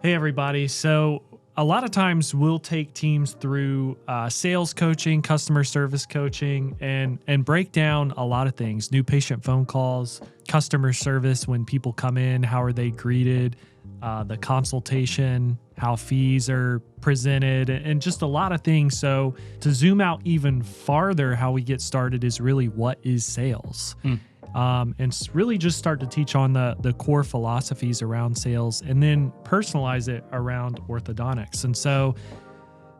Hey, everybody. So a lot of times we'll take teams through sales coaching, customer service coaching, and break down a lot of things. New patient phone calls, customer service when people come in, how are they greeted, the consultation, how fees are presented, and just a lot of things. So to zoom out even farther, how we get started is really what is sales. And really just start to teach on the core philosophies around sales and then personalize it around orthodontics. And so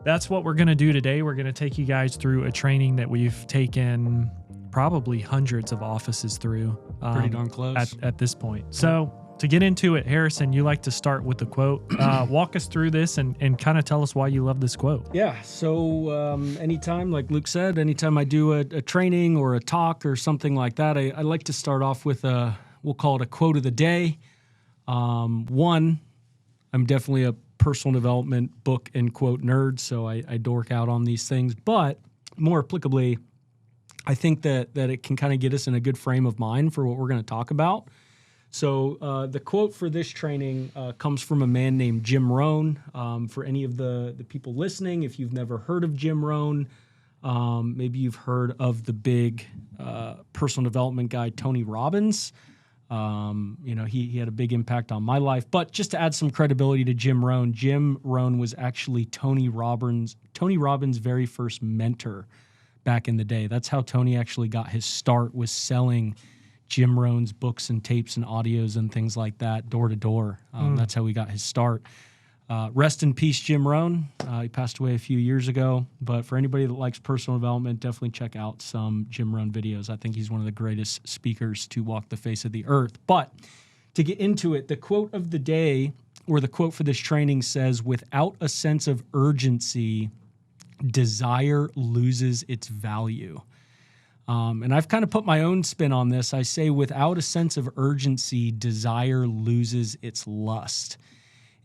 that's what we're going to do today. We're going to take you guys through a training that we've taken probably hundreds of offices through. Pretty darn close. At this point. So to get into it, Harrison, you like to start with the quote. Walk us through this and kind of tell us why you love this quote. Yeah. So anytime, like Luke said, anytime I do a training or a talk or something like that, I like to start off with we'll call it a quote of the day. One, I'm definitely a personal development book and quote nerd, so I dork out on these things. But more applicably, I think that it can kind of get us in a good frame of mind for what we're going to talk about. So the quote for this training comes from a man named Jim Rohn. For any of the people listening, if you've never heard of Jim Rohn, maybe you've heard of the big personal development guy, Tony Robbins. He had a big impact on my life. But just to add some credibility to Jim Rohn was actually Tony Robbins' very first mentor back in the day. That's how Tony actually got his start, was selling Jim Rohn's books and tapes and audios and things like that, door to door. That's how he got his start. Rest in peace, Jim Rohn. He passed away a few years ago. But for anybody that likes personal development, definitely check out some Jim Rohn videos. I think he's one of the greatest speakers to walk the face of the earth. But to get into it, the quote of the day, or the quote for this training, says, "Without a sense of urgency, desire loses its value." And I've kind of put my own spin on this. I say, without a sense of urgency, desire loses its lust.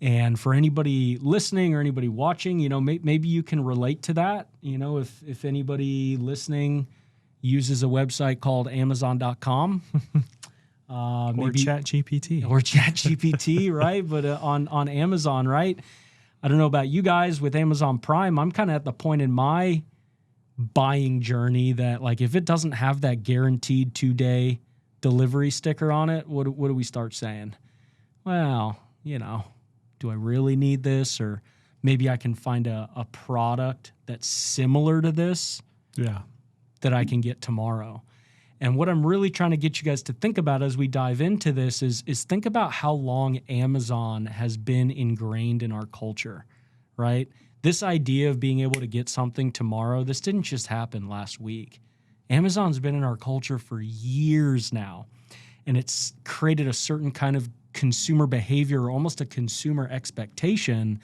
And for anybody listening or anybody watching, maybe you can relate to that. If anybody listening uses a website called Amazon.com. Or ChatGPT. Or ChatGPT, right? But on Amazon, right? I don't know about you guys with Amazon Prime. I'm kind of at the point in my buying journey that, like, if it doesn't have that guaranteed 2-day delivery sticker on it, what do we start saying? Well, do I really need this? Or maybe I can find a product that's similar to this that I can get tomorrow. And what I'm really trying to get you guys to think about as we dive into this is think about how long Amazon has been ingrained in our culture, right? This idea of being able to get something tomorrow, this didn't just happen last week. Amazon's been in our culture for years now, and it's created a certain kind of consumer behavior, or almost a consumer expectation,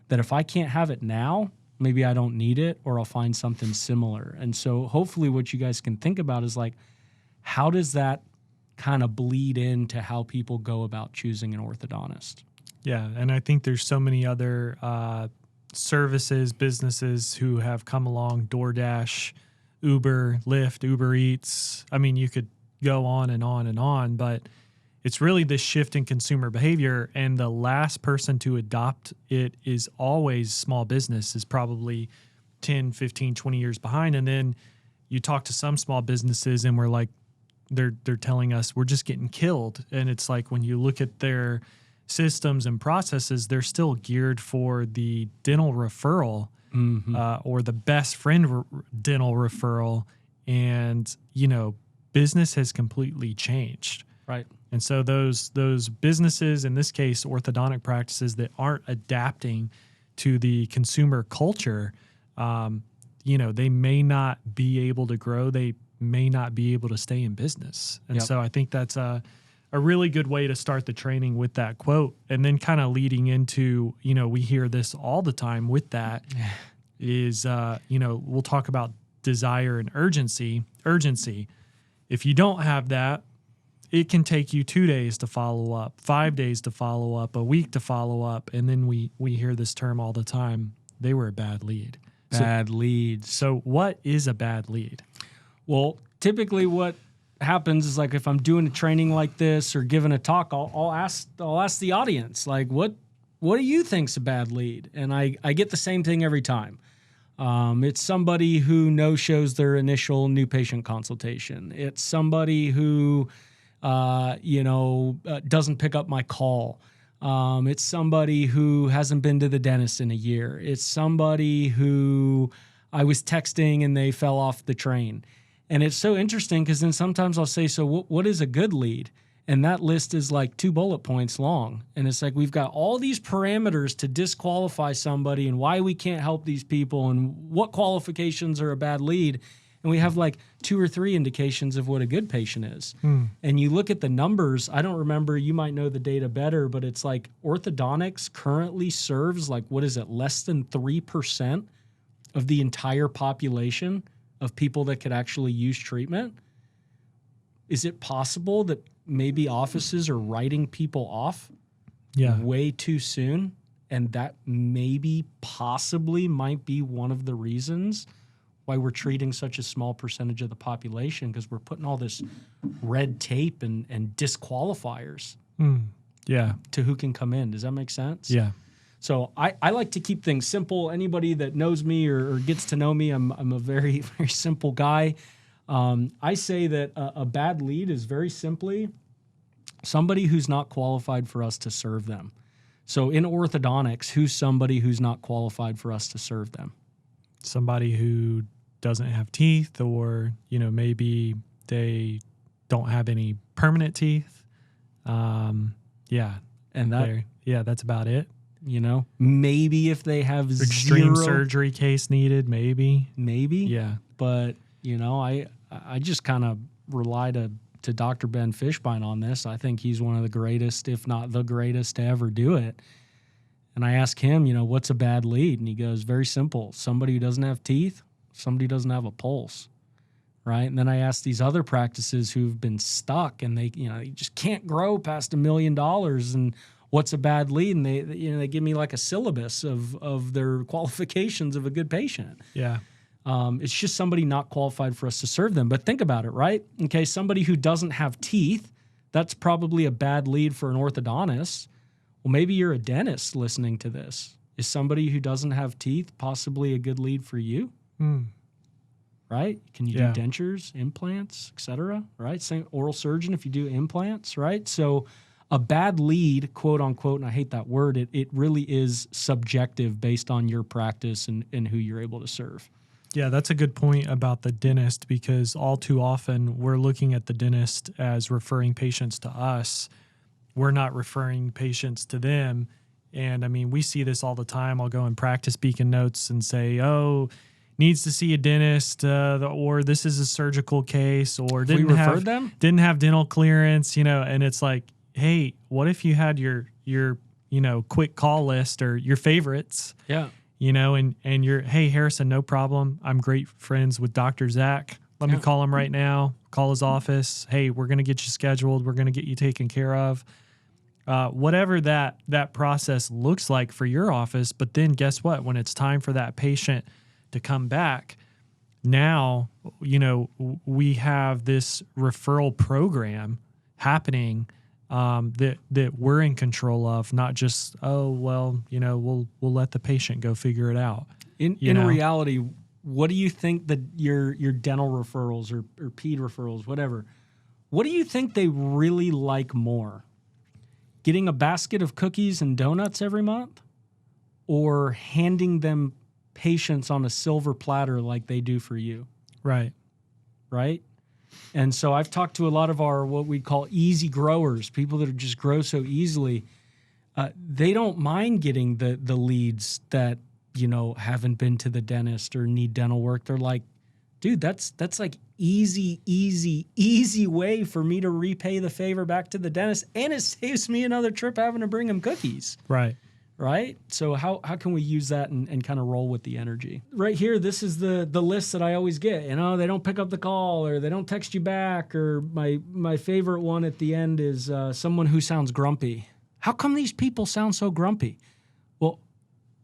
that if I can't have it now, maybe I don't need it, or I'll find something similar. And so hopefully what you guys can think about is, like, how does that kind of bleed into how people go about choosing an orthodontist? Yeah, and I think there's so many other services, businesses who have come along, DoorDash, Uber, Lyft, Uber Eats. I mean, you could go on and on and on, but it's really this shift in consumer behavior, and the last person to adopt it is always small business, is probably 10, 15, 20 years behind. And then you talk to some small businesses and we're like, they're telling us we're just getting killed. And it's like, when you look at their systems and processes, they're still geared for the dental referral, or the best friend dental referral. And, business has completely changed. Right. And so those businesses, in this case, orthodontic practices that aren't adapting to the consumer culture, they may not be able to grow. They may not be able to stay in business. And so I think that's a really good way to start the training with that quote. And then kind of leading into, we hear this all the time with that is, we'll talk about desire and urgency. If you don't have that, it can take you 2 days to follow up, 5 days to follow up, a week to follow up. And then we hear this term all the time. They were a bad lead. Bad leads. So what is a bad lead? Well, typically what happens is, like, if I'm doing a training like this or giving a talk, I'll ask the audience, like, what what do you think's a bad lead? And I get the same thing every time. It's somebody who no-shows their initial new patient consultation. It's somebody who, doesn't pick up my call. It's somebody who hasn't been to the dentist in a year. It's somebody who I was texting and they fell off the train. And it's so interesting because then sometimes I'll say, so what is a good lead? And that list is like 2 bullet points long. And it's like, we've got all these parameters to disqualify somebody and why we can't help these people and what qualifications are a bad lead. And we have like 2 or 3 indications of what a good patient is. And you look at the numbers, I don't remember, you might know the data better, but it's like orthodontics currently serves like, what is it, less than 3% of the entire population of people that could actually use treatment. Is it possible that maybe offices are writing people off way too soon? And that maybe possibly might be one of the reasons why we're treating such a small percentage of the population, because we're putting all this red tape and disqualifiers to who can come in. Does that make sense? Yeah. So I like to keep things simple. Anybody that knows me or gets to know me, I'm a very, very simple guy. I say that a bad lead is very simply somebody who's not qualified for us to serve them. So in orthodontics, who's somebody who's not qualified for us to serve them? Somebody who doesn't have teeth, or, maybe they don't have any permanent teeth. And that's about it. Maybe if they have extreme surgery case needed, maybe. Yeah. But, I just kind of rely to Dr. Ben Fishbein on this. I think he's one of the greatest, if not the greatest, to ever do it. And I ask him, what's a bad lead? And he goes, very simple. Somebody who doesn't have teeth, somebody who doesn't have a pulse, right? And then I ask these other practices who've been stuck and they just can't grow past $1 million. And what's a bad lead? And they give me like a syllabus of their qualifications of a good patient. Yeah. It's just somebody not qualified for us to serve them. But think about it, right? Okay, somebody who doesn't have teeth, that's probably a bad lead for an orthodontist. Well, maybe you're a dentist listening to this. Is somebody who doesn't have teeth possibly a good lead for you? Right? Can you do dentures, implants, et cetera? Right? Same oral surgeon if you do implants, right? So a bad lead, quote unquote, and I hate that word, it really is subjective based on your practice and who you're able to serve. Yeah, that's a good point about the dentist, because all too often we're looking at the dentist as referring patients to us. We're not referring patients to them. And I mean, we see this all the time. I'll go and practice beacon notes and say, needs to see a dentist, or this is a surgical case, or didn't have dental clearance, and it's like, hey, what if you had your quick call list or your favorites? Yeah. And you're, hey, Harrison, no problem. I'm great friends with Dr. Zach. Let me call him right now. Call his office. Hey, we're going to get you scheduled. We're going to get you taken care of. Whatever that process looks like for your office. But then guess what? When it's time for that patient to come back, now, we have this referral program happening that we're in control of, not just, we'll let the patient go figure it out. In reality, what do you think that your dental referrals or ped referrals, whatever, what do you think they really like more? Getting a basket of cookies and donuts every month, or handing them patients on a silver platter like they do for you? Right. And so I've talked to a lot of our what we call easy growers, people that just grow so easily. They don't mind getting the leads that, haven't been to the dentist or need dental work. They're like, dude, that's like easy way for me to repay the favor back to the dentist, and it saves me another trip having to bring them cookies. Right? So how can we use that and kind of roll with the energy? Right here, this is the list that I always get. They don't pick up the call, or they don't text you back, or my favorite one at the end is someone who sounds grumpy. How come these people sound so grumpy? Well,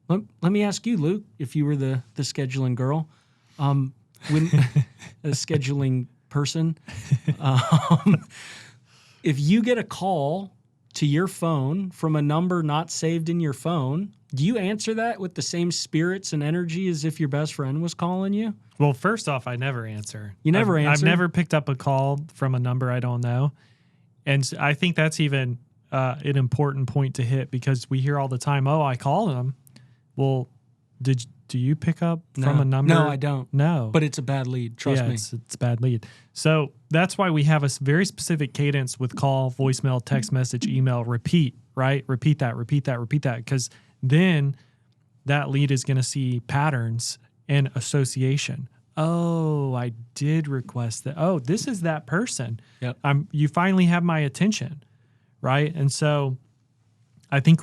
let me ask you, Luke, if you were the scheduling girl, when a scheduling person, if you get a call to your phone from a number not saved in your phone, do you answer that with the same spirits and energy as if your best friend was calling you? Well, first off, I never answer. You never I've answer? never picked up a call from a number I don't know. And I think that's even an important point to hit, because we hear all the time, oh, I call them. Well, do you pick up from a number? No, I don't. No. But it's a bad lead. Trust me. It's a bad lead. So that's why we have a very specific cadence with call, voicemail, text message, email, repeat, right? Repeat that. Because then that lead is going to see patterns and association. Oh, I did request that. Oh, this is that person. Yep. You finally have my attention, right? And so I think,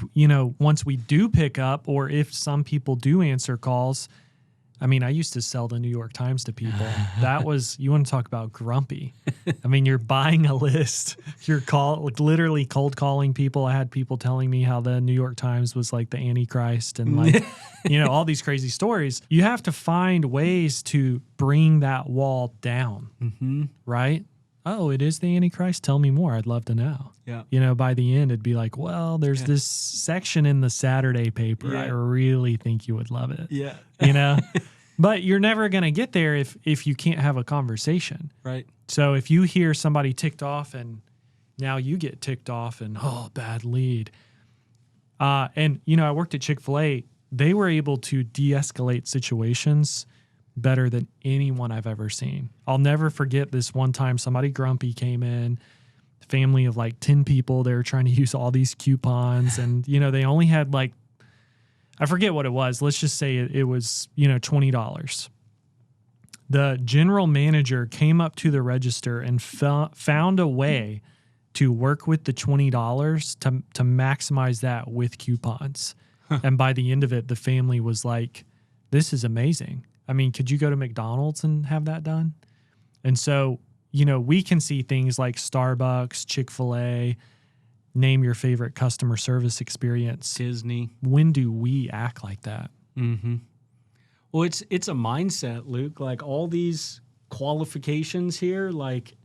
once we do pick up, or if some people do answer calls, I mean, I used to sell the New York Times to people. That was, you want to talk about grumpy. I mean, you're buying a list. You're literally cold calling people. I had people telling me how the New York Times was like the Antichrist and like, all these crazy stories. You have to find ways to bring that wall down, right? Oh, it is the Antichrist? Tell me more. I'd love to know. Yeah. By the end, it'd be like, well, there's this section in the Saturday paper. Yeah. I really think you would love it. Yeah. But you're never going to get there if you can't have a conversation. Right. So if you hear somebody ticked off and now you get ticked off and, oh, bad lead. And, I worked at Chick-fil-A. They were able to de-escalate situations better than anyone I've ever seen. I'll never forget this one time somebody grumpy came in, family of like 10 people. They were trying to use all these coupons and, they only had like, I forget what it was. Let's just say it was, $20. The general manager came up to the register and found a way to work with the $20 to maximize that with coupons. And by the end of it, the family was like, this is amazing. I mean, could you go to McDonald's and have that done? And so, we can see things like Starbucks, Chick-fil-A, name your favorite customer service experience. Disney. When do we act like that? Mm-hmm. Well, it's a mindset, Luke. Like all these qualifications here, like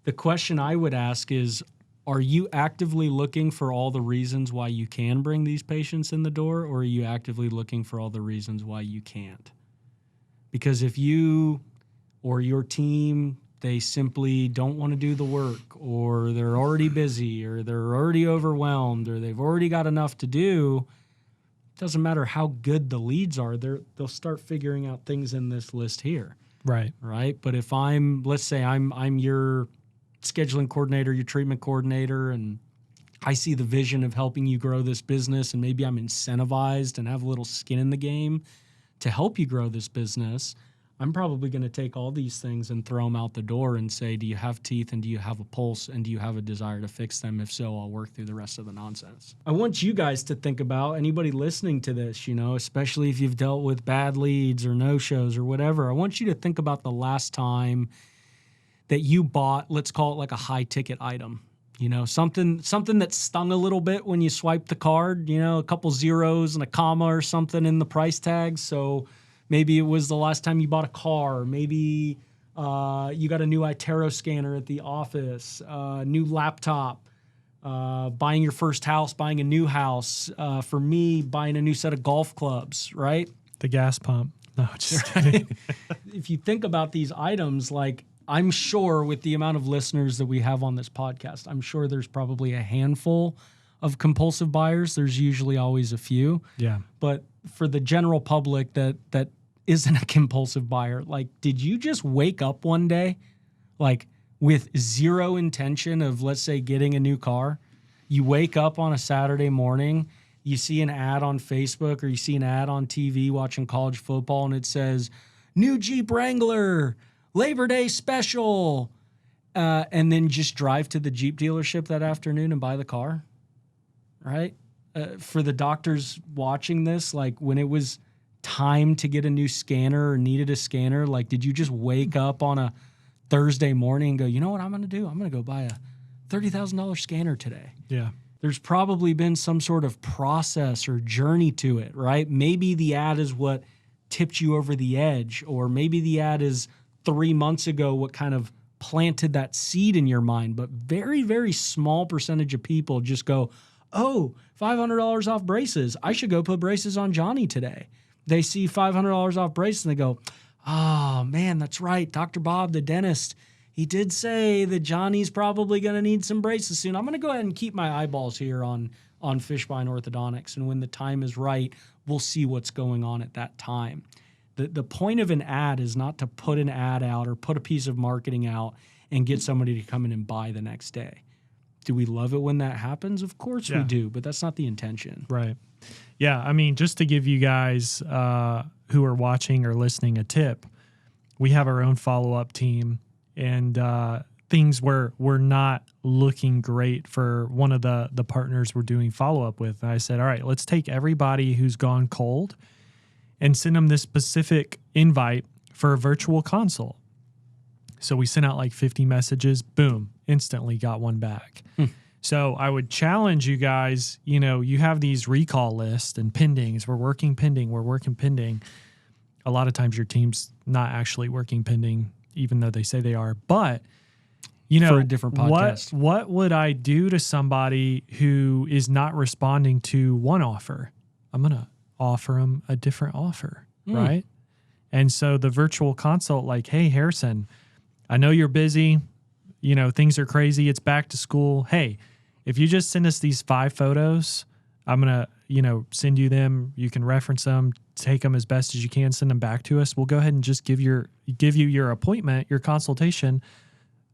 the question I would ask is, are you actively looking for all the reasons why you can bring these patients in the door, or are you actively looking for all the reasons why you can't? Because if you or your team, they simply don't want to do the work, or they're already busy, or they're already overwhelmed, or they've already got enough to do, it doesn't matter how good the leads are, they'll start figuring out things in this list here. Right. Right. But if let's say I'm your scheduling coordinator, your treatment coordinator, and I see the vision of helping you grow this business, and maybe I'm incentivized and have a little skin in the game to help you grow this business, I'm probably going to take all these things and throw them out the door and say, do you have teeth, and do you have a pulse, and do you have a desire to fix them? If so, I'll work through the rest of the nonsense. I want you guys to think about, anybody listening to this, especially if you've dealt with bad leads or no-shows or whatever, I want you to think about the last time that you bought, let's call it like a high-ticket item. Something that stung a little bit when you swiped the card, a couple zeros and a comma or something in the price tag. So maybe it was the last time you bought a car. Maybe you got a new iTero scanner at the office, new laptop, buying your first house, buying a new house. For me, buying a new set of golf clubs, right? The gas pump. No, just kidding. If you think about these items, like I'm sure with the amount of listeners that we have on this podcast, I'm sure there's probably a handful of compulsive buyers. There's usually always a few. Yeah. But for the general public that isn't a compulsive buyer, like, did you just wake up one day, like, with zero intention of, let's say, getting a new car? You wake up on a Saturday morning, you see an ad on Facebook or you see an ad on TV watching college football, and it says, new Jeep Wrangler, Labor Day special, and then just drive to the Jeep dealership that afternoon and buy the car, right? For the doctors watching this, like when it was time to get a new scanner or needed a scanner, like did you just wake up on a Thursday morning and go, you know what I'm going to do? I'm going to go buy a $30,000 scanner today. Yeah. There's probably been some sort of process or journey to it, right? Maybe the ad is what tipped you over the edge, or maybe the ad is 3 months ago what kind of planted that seed in your mind. But very, very small percentage of people just go, oh, $500 off braces. I should go put braces on Johnny today. They see $500 off braces and they go, oh, man, that's right. Dr. Bob, the dentist, he did say that Johnny's probably going to need some braces soon. I'm going to go ahead and keep my eyeballs here on Fishbein Orthodontics. And when the time is right, we'll see what's going on at that time. The point of an ad is not to put an ad out or put a piece of marketing out and get somebody to come in and buy the next day. Do we love it when that happens? Of course we do, but that's not the intention. Right. Yeah, I mean, just to give you guys who are watching or listening a tip, we have our own follow-up team, and things were not looking great for one of the partners we're doing follow-up with. And I said, all right, let's take everybody who's gone cold and send them this specific invite for a virtual consult. So we sent out like 50 messages, boom, instantly got one back. So I would challenge you guys, you have these recall lists and pendings. We're working pending. A lot of times your team's not actually working pending, even though they say they are. But, for a different podcast. What would I do to somebody who is not responding to one offer? I'm going to offer them a different offer, right? And so the virtual consult, like, hey, Harrison, I know you're busy. Things are crazy. It's back to school. Hey, if you just send us these 5 photos, I'm going to, send you them. You can reference them, take them as best as you can, send them back to us. We'll go ahead and just give you your appointment, your consultation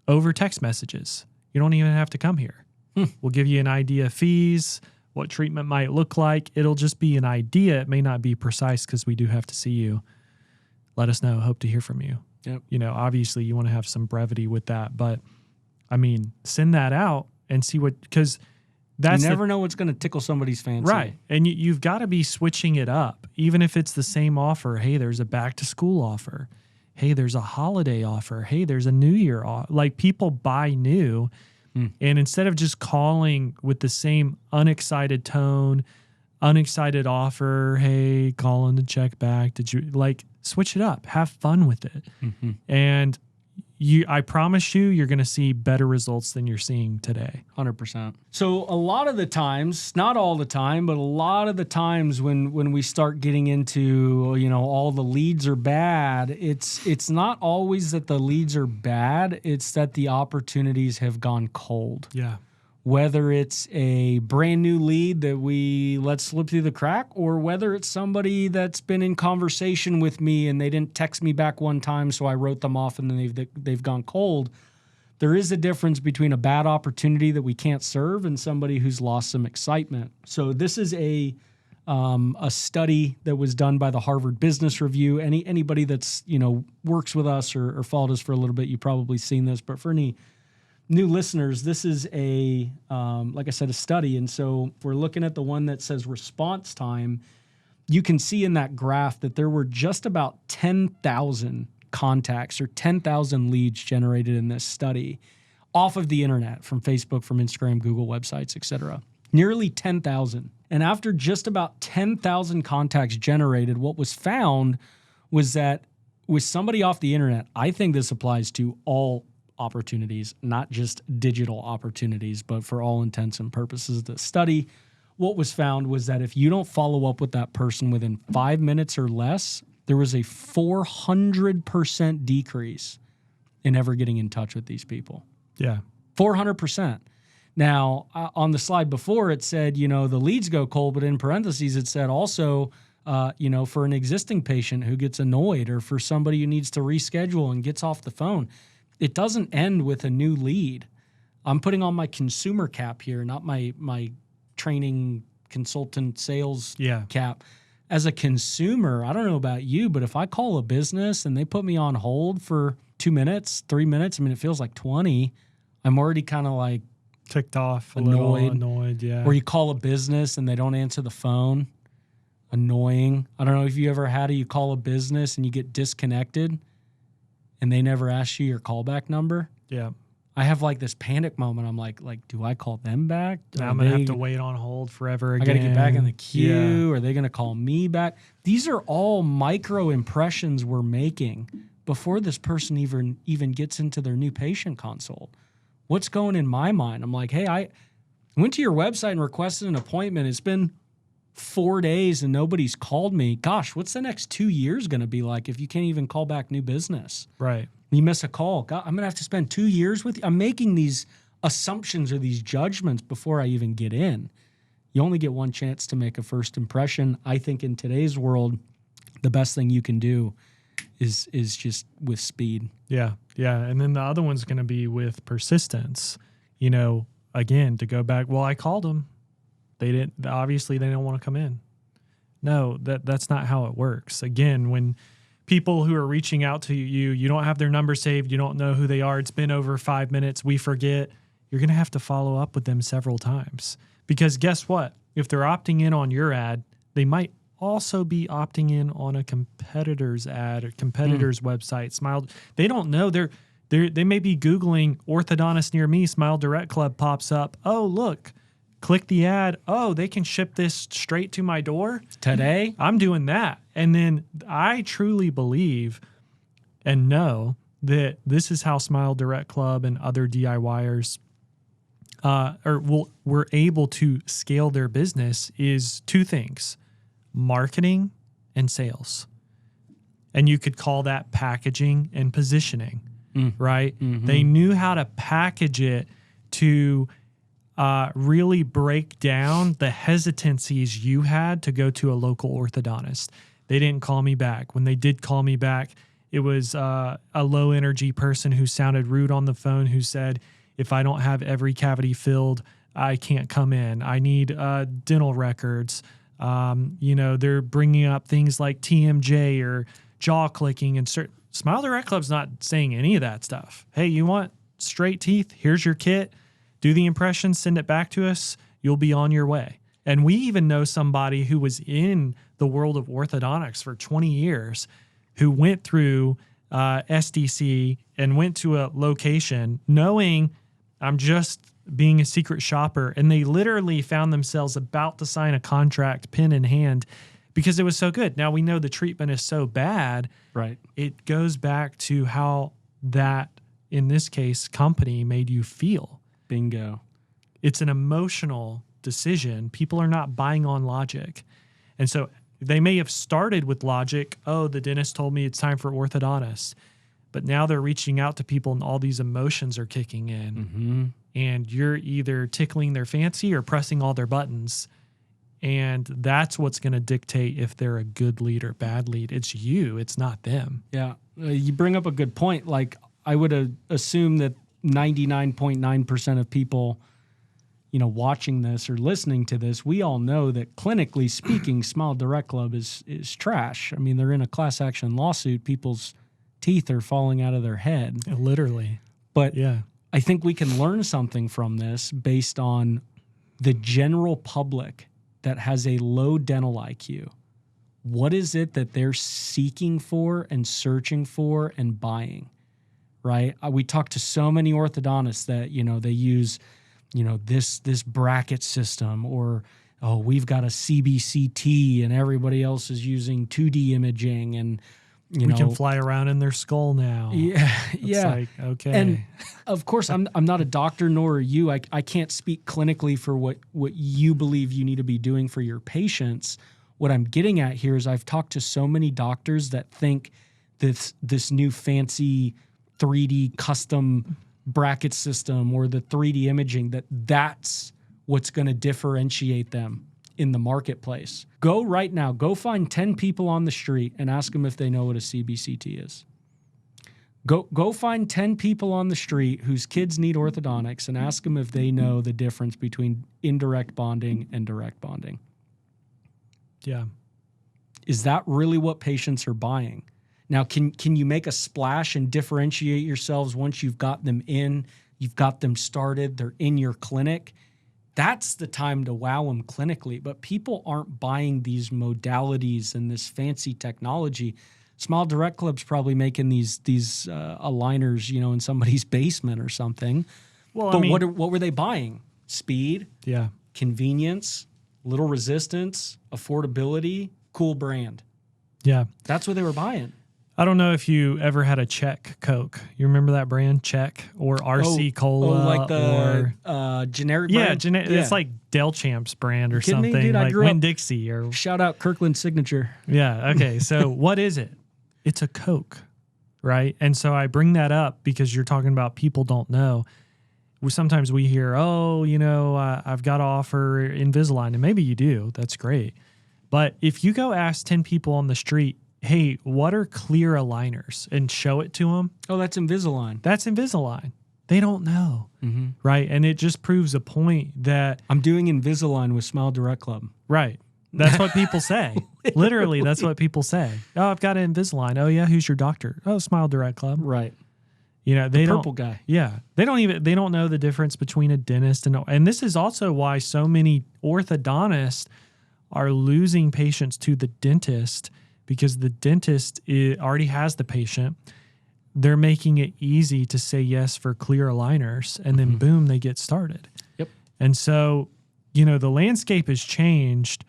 over text messages. You don't even have to come here. We'll give you an idea of fees, what treatment might look like. It'll just be an idea. It may not be precise because we do have to see you. Let us know. Hope to hear from you. Yep. Obviously you want to have some brevity with that, but I mean, send that out and see because that's you never know what's going to tickle somebody's fancy. Right. And you've got to be switching it up, even if it's the same offer. Hey, there's a back to school offer. Hey, there's a holiday offer. Hey, there's a New Year offer. Like, people buy new. And instead of just calling with the same unexcited tone, unexcited offer, hey, calling to check back. Did you switch it up? Have fun with it. And I promise you're going to see better results than you're seeing today. 100%. So a lot of the times, not all the time, but a lot of the times when we start getting into, all the leads are bad, it's not always that the leads are bad. It's that the opportunities have gone cold. Yeah. Whether it's a brand new lead that we let slip through the crack, or whether it's somebody that's been in conversation with me and they didn't text me back one time, so I wrote them off and then they've gone cold. There is a difference between a bad opportunity that we can't serve and somebody who's lost some excitement. So this is a study that was done by the Harvard Business Review. Anybody that's works with us or followed us for a little bit, you've probably seen this, but for any new listeners, this is like I said, a study. And so if we're looking at the one that says response time, you can see in that graph that there were just about 10,000 contacts or 10,000 leads generated in this study off of the internet, from Facebook, from Instagram, Google websites, etc. Nearly 10,000. And after just about 10,000 contacts generated, what was found was that with somebody off the internet, I think this applies to all opportunities, not just digital opportunities, but for all intents and purposes of the study, what was found was that if you don't follow up with that person within 5 minutes or less, there was a 400% decrease in ever getting in touch with these people. Yeah. 400%. Now, on the slide before, it said, the leads go cold, but in parentheses, it said also, for an existing patient who gets annoyed, or for somebody who needs to reschedule and gets off the phone. It doesn't end with a new lead. I'm putting on my consumer cap here, not my training consultant sales cap. As a consumer, I don't know about you, but if I call a business and they put me on hold for 2 minutes, 3 minutes, it feels like 20, I'm already kind of like ticked off, annoyed, yeah. Or you call a business and they don't answer the phone. Annoying. I don't know if you ever had you call a business and you get disconnected and they never ask you your callback number. Yeah. I have like this panic moment. I'm like, do I call them back? Now I'm going to have to wait on hold forever again. I got to get back in the queue. Yeah. Are they going to call me back? These are all micro impressions we're making before this person even gets into their new patient consult? What's going in my mind? I'm like, hey, I went to your website and requested an appointment. It's been 4 days and nobody's called me. Gosh, what's the next 2 years going to be like if you can't even call back new business? Right. You miss a call. God, I'm going to have to spend 2 years with you. I'm making these assumptions or these judgments before I even get in. You only get one chance to make a first impression. I think in today's world, the best thing you can do is just with speed. Yeah. Yeah. And then the other one's going to be with persistence. You know, again, to go back, well, I called them. They didn't want to come in. No, that's not how it works. Again, when people who are reaching out to you, you don't have their number saved, you don't know who they are, it's been over 5 minutes, we forget, you're going to have to follow up with them several times. Because guess what? If they're opting in on your ad, they might also be opting in on a competitor's ad or competitor's website. Smile. They don't know. They may be Googling orthodontist near me. Smile Direct Club pops up. Oh, look, click the ad. Oh, they can ship this straight to my door Today? I'm doing that. And then I truly believe and know that this is how Smile Direct Club and other DIYers were able to scale their business is two things: marketing and sales. And you could call that packaging and positioning, right? Mm-hmm. They knew how to package it to really break down the hesitancies you had to go to a local orthodontist. They didn't call me back. When they did call me back, it was a low energy person who sounded rude on the phone who said, if I don't have every cavity filled, I can't come in. I need dental records. They're bringing up things like TMJ or jaw clicking and Smile Direct Club's not saying any of that stuff. Hey, you want straight teeth? Here's your kit. Do the impression, send it back to us. You'll be on your way. And we even know somebody who was in the world of orthodontics for 20 years who went through SDC and went to a location knowing I'm just being a secret shopper. And they literally found themselves about to sign a contract, pen in hand, because it was so good. Now we know the treatment is so bad. Right. It goes back to how that, in this case, company made you feel. Bingo. It's an emotional decision. People are not buying on logic. And so they may have started with logic. Oh, the dentist told me it's time for orthodontist. But now they're reaching out to people and all these emotions are kicking in. Mm-hmm. And you're either tickling their fancy or pressing all their buttons. And that's what's going to dictate if they're a good lead or bad lead. It's you. It's not them. Yeah. You bring up a good point. Like, I would assume that 99.9% of people, watching this or listening to this, we all know that clinically speaking, Smile Direct Club is trash. I mean, they're in a class action lawsuit. People's teeth are falling out of their head. Literally. But yeah, I think we can learn something from this based on the general public that has a low dental IQ. What is it that they're seeking for and searching for and buying? Right? We talk to so many orthodontists that, they use, this bracket system, or, oh, we've got a CBCT and everybody else is using 2D imaging, and, we can fly around in their skull now. Yeah. It's yeah. like, okay. And of course, I'm not a doctor, nor are you. I can't speak clinically for what you believe you need to be doing for your patients. What I'm getting at here is I've talked to so many doctors that think this new fancy 3D custom bracket system or the 3D imaging, that's what's going to differentiate them in the marketplace. Go right now, go find 10 people on the street and ask them if they know what a CBCT is. Go find 10 people on the street whose kids need orthodontics and ask them if they know the difference between indirect bonding and direct bonding. Yeah. Is that really what patients are buying? Now, can you make a splash and differentiate yourselves once you've got them in, you've got them started, they're in your clinic? That's the time to wow them clinically. But people aren't buying these modalities and this fancy technology. Smile Direct Club's probably making these aligners, in somebody's basement or something. Well, but what were they buying? Speed, yeah, convenience, little resistance, affordability, cool brand. Yeah, that's what they were buying. I don't know if you ever had a Czech Coke. You remember that brand, Czech or RC Cola? Like the generic brand? Yeah, it's like Del Champ's brand or kidding me, something, dude? I like grew up- Winn-Dixie or Shout out Kirkland Signature. yeah. Okay, so what is it? It's a Coke, right? And so I bring that up because you're talking about people don't know. Sometimes we hear, oh, I've got to offer Invisalign, and maybe you do. That's great. But if you go ask 10 people on the street, hey, what are clear aligners, and show it to them. Oh, that's Invisalign. That's Invisalign. They don't know, right? And it just proves a point that I'm doing Invisalign with Smile Direct Club. right. That's what people say. Literally, that's what people say. Oh, I've got an Invisalign. Oh yeah, who's your doctor? Oh, Smile Direct Club. Right. They Purple don't. guy. Yeah, they don't know the difference between a dentist and this is also why so many orthodontists are losing patients to the dentist, because the dentist already has the patient. They're making it easy to say yes for clear aligners, and then boom, they get started. Yep. And so, the landscape has changed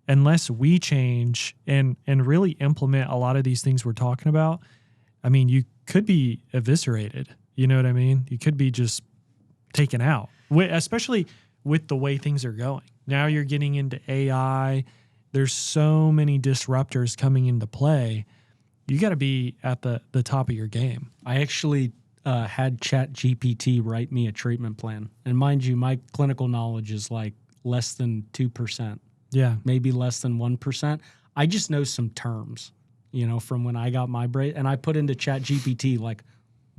unless we change and really implement a lot of these things we're talking about. I mean, you could be eviscerated. You know what I mean? You could be just taken out, especially with the way things are going. Now you're getting into AI. There's so many disruptors coming into play. You got to be at the top of your game. I actually had ChatGPT write me a treatment plan. And mind you, my clinical knowledge is like less than 2%. Yeah. Maybe less than 1%. I just know some terms, from when I got my brace. And I put into ChatGPT like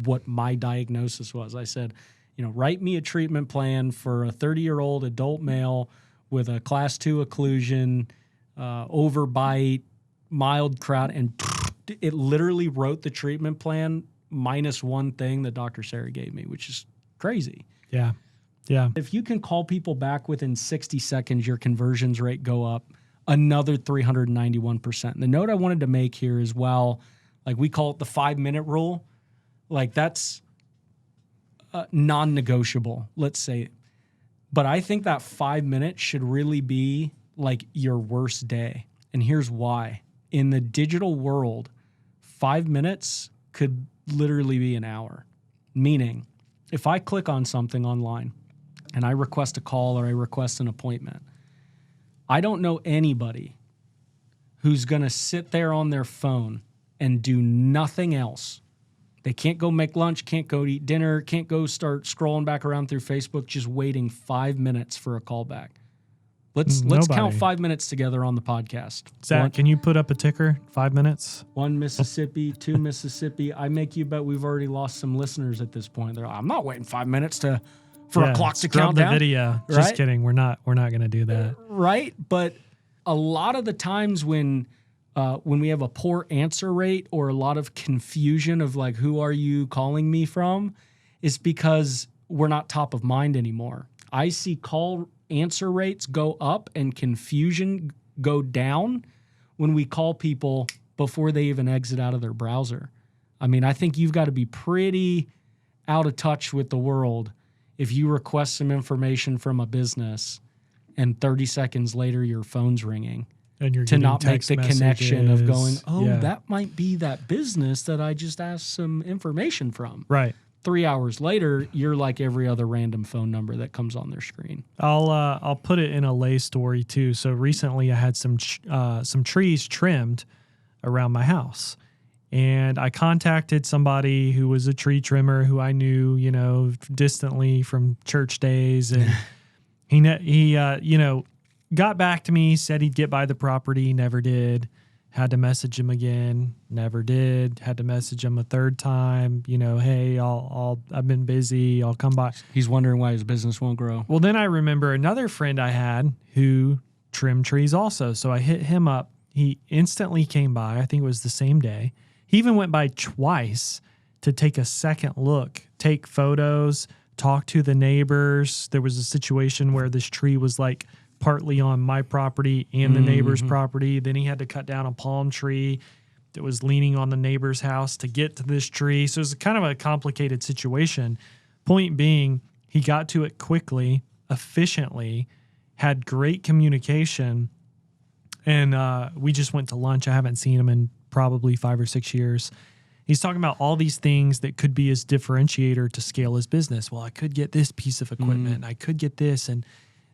what my diagnosis was. I said, write me a treatment plan for a 30-year-old adult male with a class 2 occlusion, overbite, mild crowd, and it literally wrote the treatment plan minus one thing that Dr. Sarah gave me, which is crazy. Yeah. Yeah. If you can call people back within 60 seconds, your conversions rate go up another 391%. And the note I wanted to make here is, well, like we call it the 5-minute rule, like that's non-negotiable, let's say. But I think that 5 minutes should really be like your worst day. And here's why. In the digital world, 5 minutes could literally be an hour. Meaning, if I click on something online and I request a call or I request an appointment, I don't know anybody who's going to sit there on their phone and do nothing else. They can't go make lunch, can't go eat dinner, can't go start scrolling back around through Facebook, just waiting 5 minutes for a call back. Let's count 5 minutes together on the podcast. Zach, can you put up a ticker? 5 minutes? 1 Mississippi, 2 Mississippi. I make you bet we've already lost some listeners at this point. They're like, I'm not waiting 5 minutes for a clock to count down. The video. Right? Just kidding. We're not going to do that. Right? But a lot of the times when we have a poor answer rate or a lot of confusion of like, who are you calling me from, is because we're not top of mind anymore. I see call answer rates go up and confusion go down when we call people before they even exit out of their browser. I mean, I think you've got to be pretty out of touch with the world if you request some information from a business and 30 seconds later your phone's ringing. And you're to not make text the connection of going, yeah. That might be that business that I just asked some information from. Right. 3 hours later, you're like every other random phone number that comes on their screen. I'll put it in a lay story too. So recently I had some trees trimmed around my house, and I contacted somebody who was a tree trimmer who I knew, distantly from church days, and he got back to me, said he'd get by the property, never did. Had to message him again, never did. Had to message him a third time, hey, I've been busy, I'll come by. He's wondering why his business won't grow. Well, then I remember another friend I had who trimmed trees also. So I hit him up. He instantly came by. I think it was the same day. He even went by twice to take a second look, take photos, talk to the neighbors. There was a situation where this tree was like partly on my property and the neighbor's property. Then he had to cut down a palm tree that was leaning on the neighbor's house to get to this tree. So it was kind of a complicated situation. Point being, he got to it quickly, efficiently, had great communication. And we just went to lunch. I haven't seen him in probably 5 or 6 years. He's talking about all these things that could be his differentiator to scale his business. Well, I could get this piece of equipment. And I could get this, and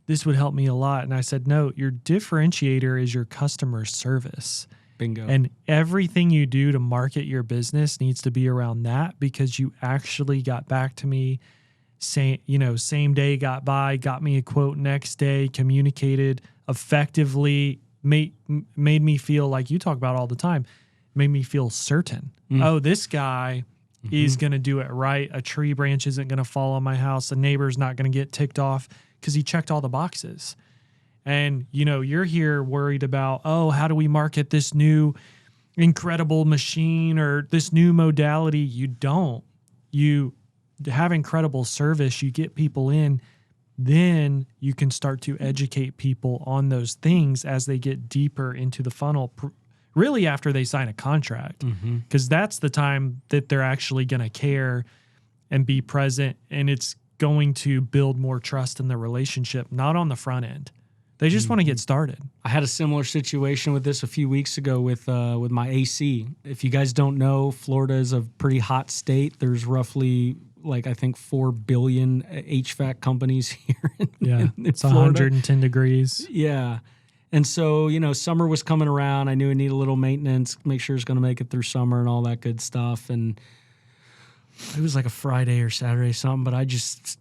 this would help me a lot. And I said, no, your differentiator is your customer service. Bingo. And everything you do to market your business needs to be around that, because you actually got back to me, same day got by, got me a quote next day, communicated effectively, made me feel like you talk about all the time, made me feel certain. Oh, this guy is going to do it right. A tree branch isn't going to fall on my house. A neighbor's not going to get ticked off because he checked all the boxes. And, you're here worried about, oh, how do we market this new incredible machine or this new modality? You don't. You have incredible service. You get people in. Then you can start to educate people on those things as they get deeper into the funnel, really after they sign a contract, because that's the time that they're actually going to care and be present. And it's going to build more trust in the relationship, not on the front end. They just want to get started. I had a similar situation with this a few weeks ago with my AC. If you guys don't know, Florida is a pretty hot state. There's roughly, I think 4 billion HVAC companies here in it's Florida. 110 degrees. Yeah. And so, summer was coming around. I knew I needed a little maintenance, make sure it's going to make it through summer and all that good stuff. And it was like a Friday or Saturday or something, but I just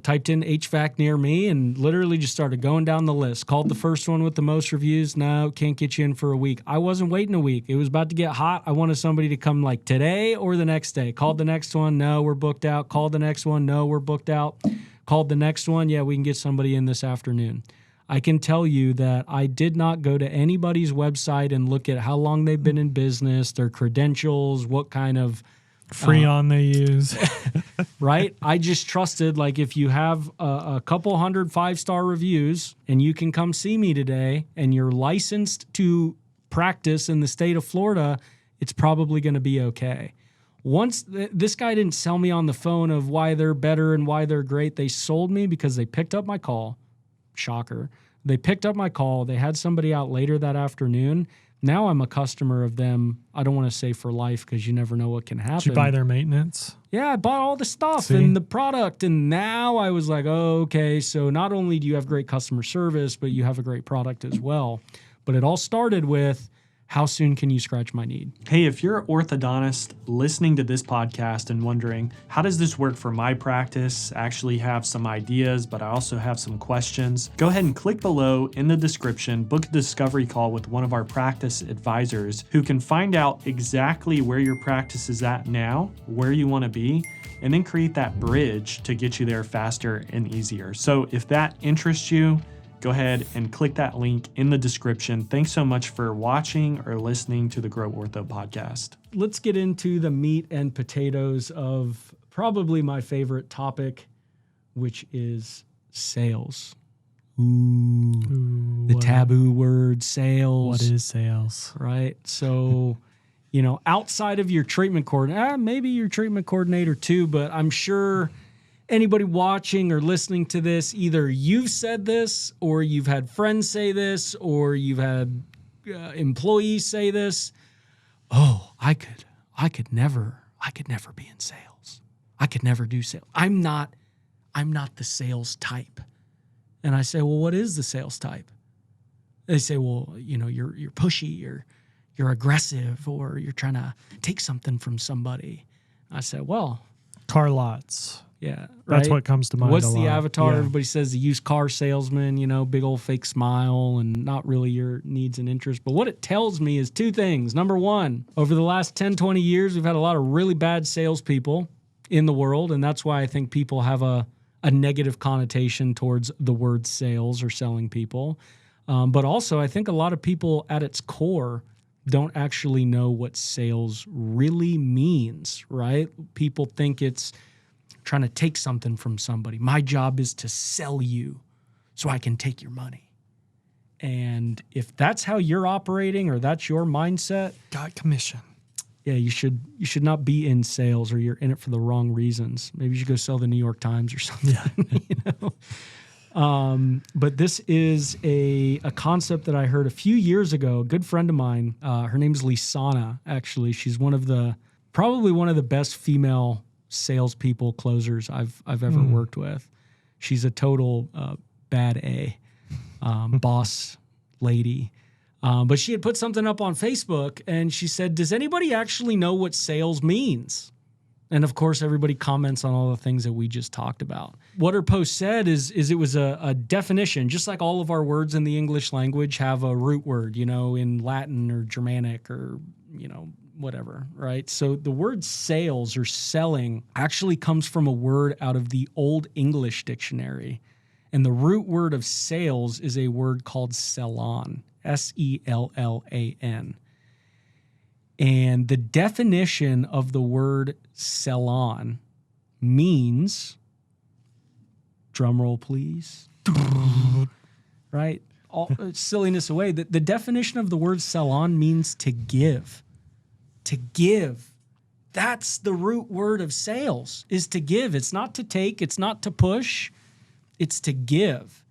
typed in HVAC near me and literally just started going down the list. Called the first one with the most reviews. No, can't get you in for a week. I wasn't waiting a week. It was about to get hot. I wanted somebody to come today or the next day. Called the next one. No, we're booked out. Called the next one. No, we're booked out. Called the next one. Yeah, we can get somebody in this afternoon. I can tell you that I did not go to anybody's website and look at how long they've been in business, their credentials, what kind of Freon they use. Right? I just trusted, if you have a couple hundred 5-star reviews and you can come see me today and you're licensed to practice in the state of Florida, it's probably going to be okay. Once this guy didn't sell me on the phone of why they're better and why they're great. They sold me because they picked up my call. Shocker. They picked up my call. They had somebody out later that afternoon. Now I'm a customer of them. I don't want to say for life because you never know what can happen. Did you buy their maintenance? Yeah, I bought all the stuff and the product. And now I was like, oh, okay, so not only do you have great customer service, but you have a great product as well. But it all started with, how soon can you scratch my need? Hey, if you're an orthodontist listening to this podcast and wondering, how does this work for my practice? I actually have some ideas, but I also have some questions. Go ahead and click below in the description, book a discovery call with one of our practice advisors who can find out exactly where your practice is at now, where you want to be, and then create that bridge to get you there faster and easier. So if that interests you, go ahead and click that link in the description. Thanks so much for watching or listening to the GrowOrtho podcast. Let's get into the meat and potatoes of probably my favorite topic, which is sales. The taboo word, sales. What is sales? Right? So, outside of your treatment coordinator, maybe your treatment coordinator too, but I'm sure anybody watching or listening to this, either you've said this or you've had friends say this or you've had employees say this. Oh, I could never be in sales. I could never do sales. I'm not the sales type. And I say, well, what is the sales type? They say, well, you're pushy, you're aggressive, or you're trying to take something from somebody. I said, well, car lots. Yeah, that's what comes to mind. What's the avatar? Yeah. Everybody says the used car salesman, big old fake smile and not really your needs and interests. But what it tells me is two things. Number one, over the last 10, 20 years, we've had a lot of really bad salespeople in the world. And that's why I think people have a negative connotation towards the word sales or selling people. But also, I think a lot of people at its core don't actually know what sales really means, right? People think it's trying to take something from somebody. My job is to sell you so I can take your money. And if that's how you're operating or that's your mindset, got commission. Yeah, you should not be in sales, or you're in it for the wrong reasons. Maybe you should go sell the New York Times or something. Yeah. But this is a concept that I heard a few years ago. A good friend of mine, her name is Lisana, actually. She's probably one of the best female salespeople, closers I've ever worked with. She's a total bad A, boss lady. But she had put something up on Facebook, and she said, does anybody actually know what sales means? And of course, everybody comments on all the things that we just talked about. What her post said is it was a definition, just like all of our words in the English language have a root word, in Latin or Germanic or, whatever, right? So the word sales or selling actually comes from a word out of the Old English dictionary. And the root word of sales is a word called sellan, S-E-L-L-A-N. And the definition of the word sellan means, drumroll please, right? All silliness away. The definition of the word sellan means to give. To give. That's the root word of sales, is to give. It's not to take. It's not to push. It's to give.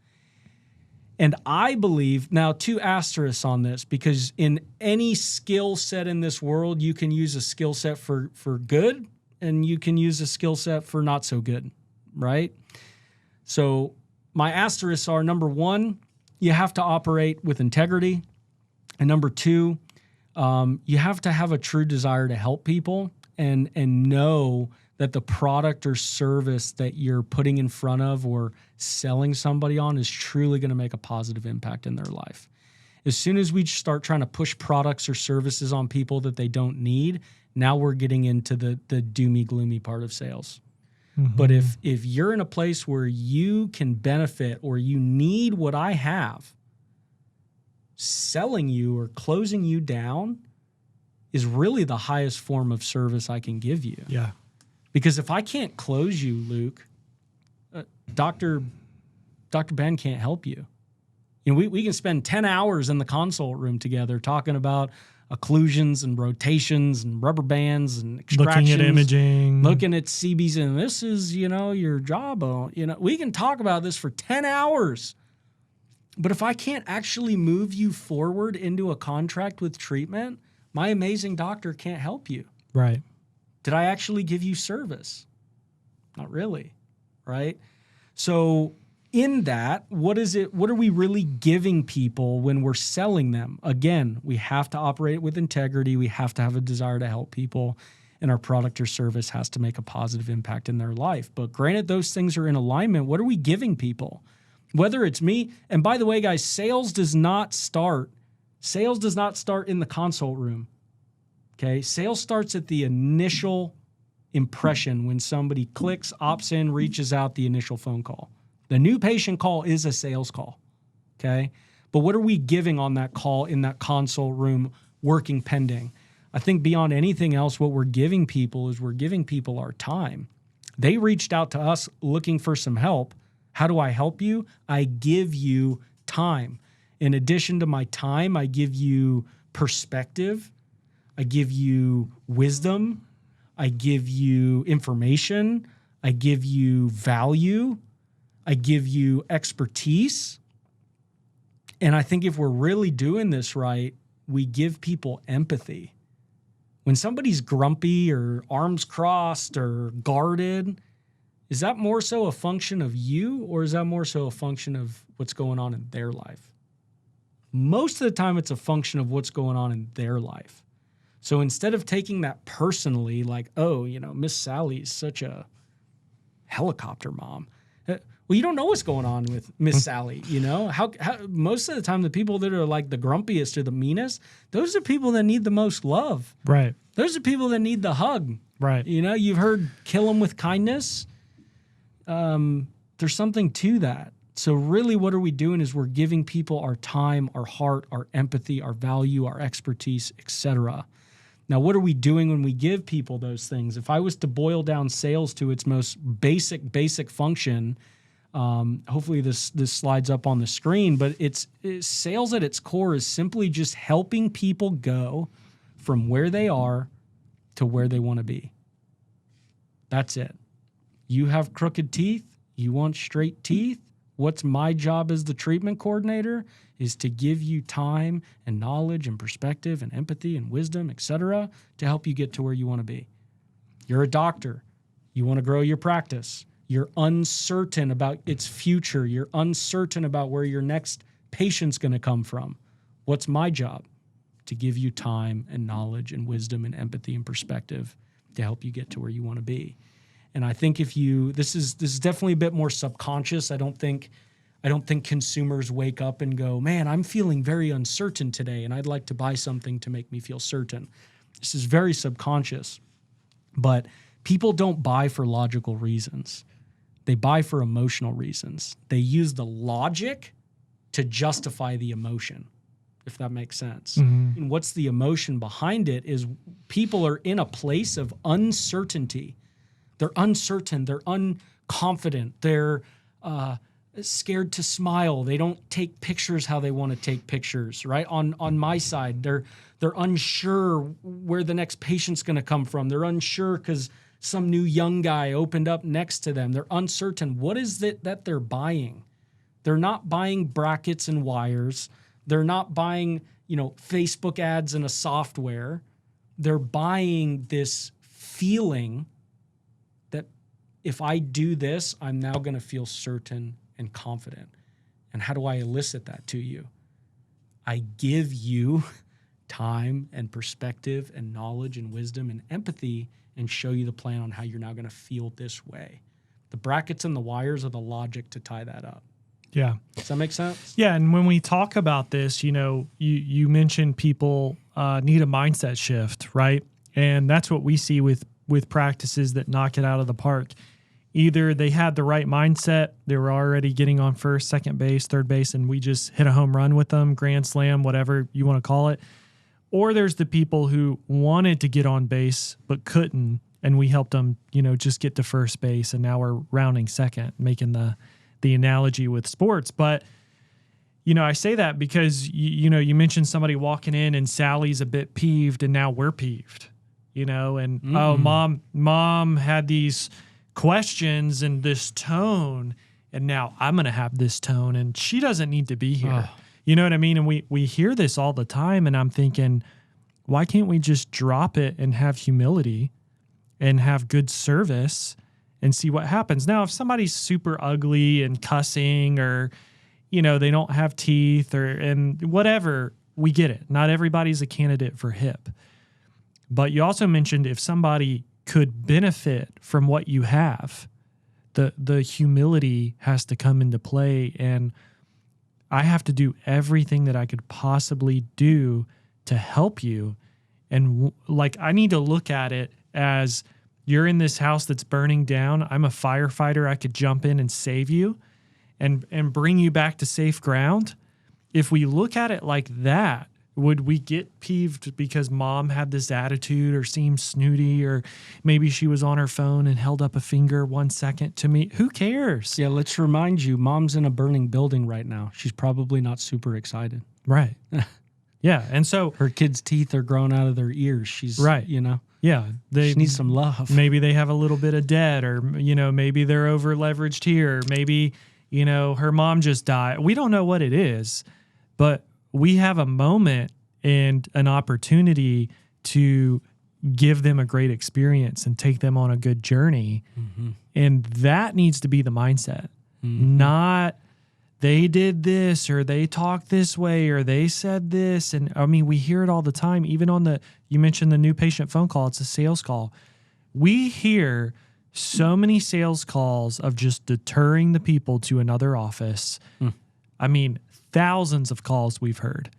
And I believe, now 2 asterisks on this, because in any skill set in this world, you can use a skill set for good and you can use a skill set for not so good, right? So my asterisks are, number 1, you have to operate with integrity. And number 2, you have to have a true desire to help people and know that the product or service that you're putting in front of or selling somebody on is truly going to make a positive impact in their life. As soon as we start trying to push products or services on people that they don't need, now we're getting into the doomy, gloomy part of sales. Mm-hmm. But if you're in a place where you can benefit or you need what I have, selling you or closing you down is really the highest form of service I can give you. Yeah. Because if I can't close you, Luke, Dr. Ben can't help you. We can spend 10 hours in the consult room together talking about occlusions and rotations and rubber bands and extractions. Looking at imaging. Looking at CBs. And this is, your job. We can talk about this for 10 hours. But if I can't actually move you forward into a contract with treatment, my amazing doctor can't help you. Right. Did I actually give you service? Not really, right? So in that, what are we really giving people when we're selling them? Again, we have to operate with integrity. We have to have a desire to help people, and our product or service has to make a positive impact in their life. But granted, those things are in alignment. What are we giving people? Whether it's me, and by the way, guys, sales does not start in the consult room. Okay, sales starts at the initial impression when somebody clicks, opts in, reaches out, the initial phone call. The new patient call is a sales call, okay? But what are we giving on that call in that consult room working pending? I think beyond anything else, what we're giving people is we're giving people our time. They reached out to us looking for some help. How do I help you? I give you time. In addition to my time, I give you perspective. I give you wisdom. I give you information. I give you value. I give you expertise. And I think if we're really doing this right, we give people empathy. When somebody's grumpy or arms crossed or guarded, is that more so a function of you, or is that more so a function of what's going on in their life? Most of the time, it's a function of what's going on in their life. So instead of taking that personally, like, oh, Miss Sally's such a helicopter mom. Well, you don't know what's going on with Miss Sally, How most of the time, the people that are like the grumpiest or the meanest, those are people that need the most love. Right. Those are people that need the hug. Right. You've heard kill them with kindness. There's something to that. So really what are we doing is we're giving people our time, our heart, our empathy, our value, our expertise, etc. Now, what are we doing when we give people those things? If I was to boil down sales to its most basic function, hopefully this slides up on the screen, but it's sales at its core is simply just helping people go from where they are to where they want to be. That's it. You have crooked teeth. You want straight teeth. What's my job as the treatment coordinator is to give you time and knowledge and perspective and empathy and wisdom, etc., to help you get to where you want to be. You're a doctor. You want to grow your practice. You're uncertain about its future. You're uncertain about where your next patient's going to come from. What's my job? To give you time and knowledge and wisdom and empathy and perspective to help you get to where you want to be. And I think this is definitely a bit more subconscious. I don't think consumers wake up and go, man, I'm feeling very uncertain today, and I'd like to buy something to make me feel certain. This is very subconscious. But people don't buy for logical reasons. They buy for emotional reasons. They use the logic to justify the emotion, if that makes sense. Mm-hmm. And what's the emotion behind it is people are in a place of uncertainty. They're uncertain. They're unconfident. They're scared to smile. They don't take pictures how they want to take pictures, right? On my side, they're unsure where the next patient's going to come from. They're unsure because some new young guy opened up next to them. They're uncertain. What is it that they're buying? They're not buying brackets and wires. They're not buying, Facebook ads and a software. They're buying this feeling that if I do this, I'm now going to feel certain and confident. And how do I elicit that to you? I give you time and perspective and knowledge and wisdom and empathy and show you the plan on how you're now going to feel this way. The brackets and the wires are the logic to tie that up. Yeah. Does that make sense? Yeah. And when we talk about this, you mentioned people need a mindset shift, right? And that's what we see with practices that knock it out of the park. Either they had the right mindset, they were already getting on first, second base, third base, and we just hit a home run with them, grand slam, whatever you want to call it. Or there's the people who wanted to get on base but couldn't, and we helped them, just get to first base, and now we're rounding second, making the analogy with sports. But, I say that because, you mentioned somebody walking in and Sally's a bit peeved, and now we're peeved, and, oh, mom had these questions and this tone, and now I'm going to have this tone, and she doesn't need to be here. Oh. You know what I mean? And we hear this all the time, and I'm thinking, why can't we just drop it and have humility and have good service and see what happens? Now, if somebody's super ugly and cussing, or, they don't have teeth, and whatever, we get it. Not everybody's a candidate for hip. But you also mentioned if somebody could benefit from what you have, the humility has to come into play, and I have to do everything that I could possibly do to help you. And I need to look at it as you're in this house that's burning down. I'm a firefighter. I could jump in and save you and bring you back to safe ground. If we look at it like that, would we get peeved because mom had this attitude or seemed snooty, or maybe she was on her phone and held up a finger 1 second to me? Who cares? Yeah, let's remind you, mom's in a burning building right now. She's probably not super excited. Right. Yeah. And so her kids' teeth are growing out of their ears. She's right. Yeah. She needs some love. Maybe they have a little bit of debt, or, maybe they're over leveraged here. Maybe, her mom just died. We don't know what it is, but we have a moment and an opportunity to give them a great experience and take them on a good journey. Mm-hmm. And that needs to be the mindset, not they did this, or they talked this way, or they said this. And we hear it all the time, even you mentioned the new patient phone call. It's a sales call. We hear so many sales calls of just deterring the people to another office. Thousands of calls we've heard.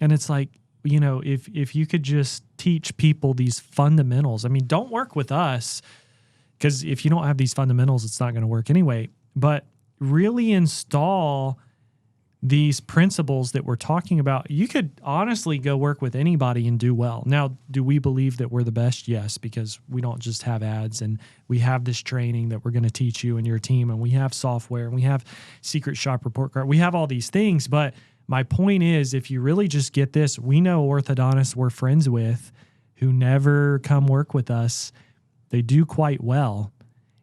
And it's like, if you could just teach people these fundamentals, don't work with us, because if you don't have these fundamentals, it's not going to work anyway. But really install these principles that we're talking about. You could honestly go work with anybody and do well. Now, do we believe that we're the best? Yes, because we don't just have ads, and we have this training that we're going to teach you and your team, and we have software, and we have secret shop report card. We have all these things, but my point is, if you really just get this, we know orthodontists we're friends with who never come work with us. They do quite well.